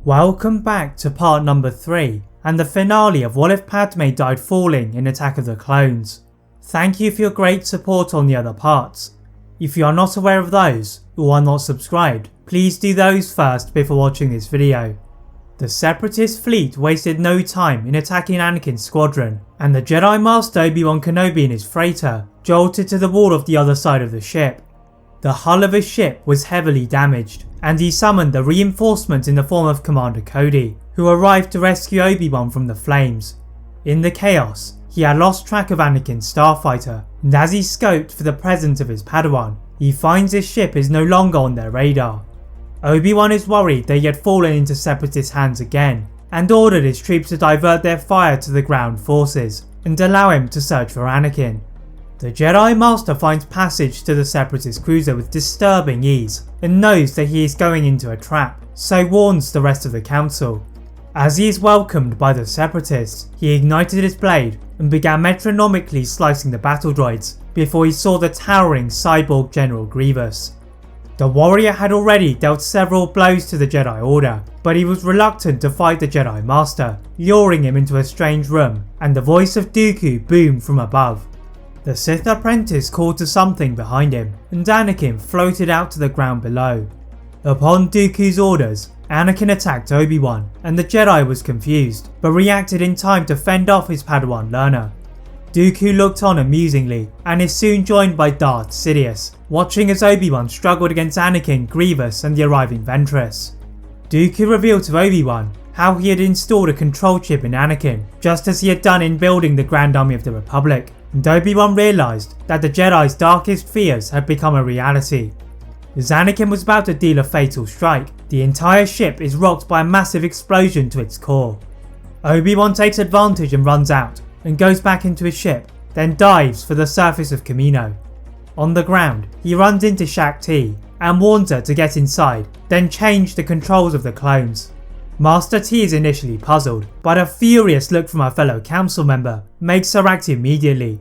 Welcome back to part number 3 and the finale of What If Padme Died Falling in Attack of the Clones. Thank you for your great support on the other parts. If you are not aware of those or are not subscribed, please do those first before watching this video. The Separatist fleet wasted no time in attacking Anakin's squadron, and the Jedi Master Obi-Wan Kenobi and his freighter jolted to the wall of the other side of the ship. The hull of his ship was heavily damaged, and he summoned the reinforcement in the form of Commander Cody, who arrived to rescue Obi-Wan from the flames. In the chaos, he had lost track of Anakin's starfighter, and as he scoped for the presence of his Padawan, he finds his ship is no longer on their radar. Obi-Wan is worried that he had fallen into Separatist hands again, and ordered his troops to divert their fire to the ground forces, and allow him to search for Anakin. The Jedi Master finds passage to the Separatist cruiser with disturbing ease, and knows that he is going into a trap, so warns the rest of the council. As he is welcomed by the Separatists, he ignited his blade and began metronomically slicing the battle droids before he saw the towering cyborg General Grievous. The warrior had already dealt several blows to the Jedi Order, but he was reluctant to fight the Jedi Master, luring him into a strange room, and the voice of Dooku boomed from above. The Sith apprentice called to something behind him, and Anakin floated out to the ground below. Upon Dooku's orders, Anakin attacked Obi-Wan, and the Jedi was confused, but reacted in time to fend off his Padawan learner. Dooku looked on amusingly, and is soon joined by Darth Sidious, watching as Obi-Wan struggled against Anakin, Grievous and the arriving Ventress. Dooku revealed to Obi-Wan how he had installed a control chip in Anakin, just as he had done in building the Grand Army of the Republic, and Obi-Wan realised that the Jedi's darkest fears had become a reality. As Anakin was about to deal a fatal strike, the entire ship is rocked by a massive explosion to its core. Obi-Wan takes advantage and runs out, and goes back into his ship, then dives for the surface of Kamino. On the ground, he runs into Shak-Ti and warns her to get inside, then change the controls of the clones. Master T is initially puzzled, but a furious look from her fellow council member makes her act immediately.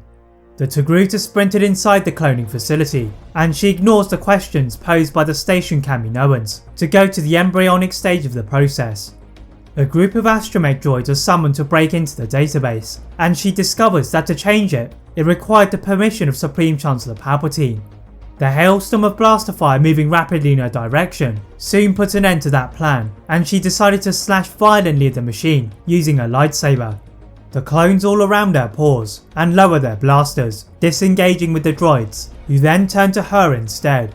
The Togruta sprinted inside the cloning facility, and she ignores the questions posed by the station Kaminoans to go to the embryonic stage of the process. A group of astromech droids are summoned to break into the database, and she discovers that to change it, it required the permission of Supreme Chancellor Palpatine. The hailstorm of blaster fire moving rapidly in her direction soon put an end to that plan, and she decided to slash violently at the machine using her lightsaber. The clones all around her pause and lower their blasters, disengaging with the droids, who then turn to her instead.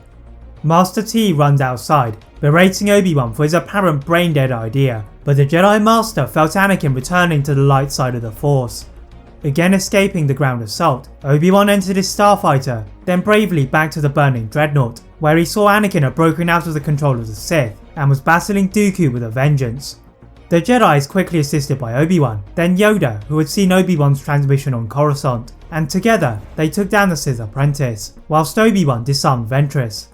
Master T runs outside, berating Obi-Wan for his apparent brain-dead idea, but the Jedi Master felt Anakin returning to the light side of the Force. Again escaping the ground assault, Obi-Wan entered his starfighter, then bravely back to the burning dreadnought, where he saw Anakin had broken out of the control of the Sith and was battling Dooku with a vengeance. The Jedi is quickly assisted by Obi-Wan, then Yoda, who had seen Obi-Wan's transmission on Coruscant, and together they took down the Sith apprentice, whilst Obi-Wan disarmed Ventress.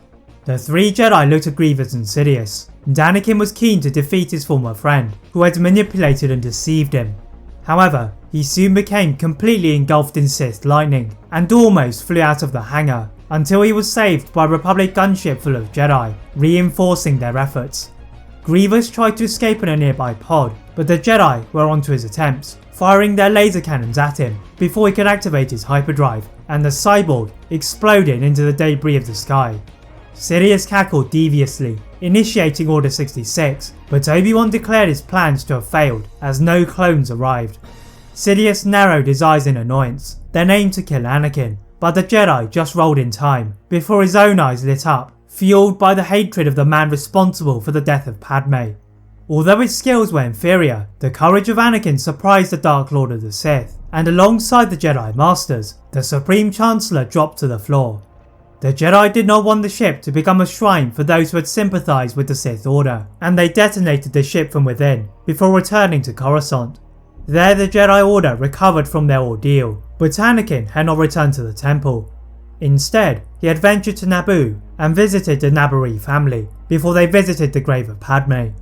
The three Jedi looked at Grievous and Sidious, and Anakin was keen to defeat his former friend, who had manipulated and deceived him. However, he soon became completely engulfed in Sith lightning, and almost flew out of the hangar, until he was saved by a Republic gunship full of Jedi, reinforcing their efforts. Grievous tried to escape in a nearby pod, but the Jedi were onto his attempts, firing their laser cannons at him before he could activate his hyperdrive, and the cyborg exploded into the debris of the sky. Sidious cackled deviously, initiating Order 66, but Obi-Wan declared his plans to have failed as no clones arrived. Sidious narrowed his eyes in annoyance, then aimed to kill Anakin, but the Jedi just rolled in time before his own eyes lit up, fueled by the hatred of the man responsible for the death of Padme. Although his skills were inferior, the courage of Anakin surprised the Dark Lord of the Sith, and alongside the Jedi Masters, the Supreme Chancellor dropped to the floor. The Jedi did not want the ship to become a shrine for those who had sympathised with the Sith Order, and they detonated the ship from within before returning to Coruscant. There the Jedi Order recovered from their ordeal, but Anakin had not returned to the temple. Instead, he had ventured to Naboo and visited the Naboo family before they visited the grave of Padme.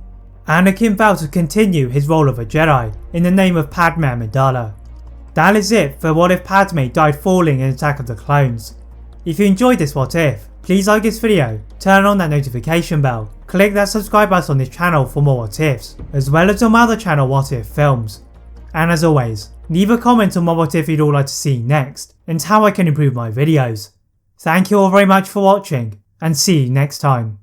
Anakin vowed to continue his role of a Jedi in the name of Padme Amidala. That is it for What If Padme Died Falling in Attack of the Clones. If you enjoyed this What If, please like this video, turn on that notification bell, Click that subscribe button on this channel for more what ifs, as well as on my other channel What If Films. And as always, leave a comment on what if you'd all like to see next, and how I can improve my videos. Thank you all very much for watching, and see you next time.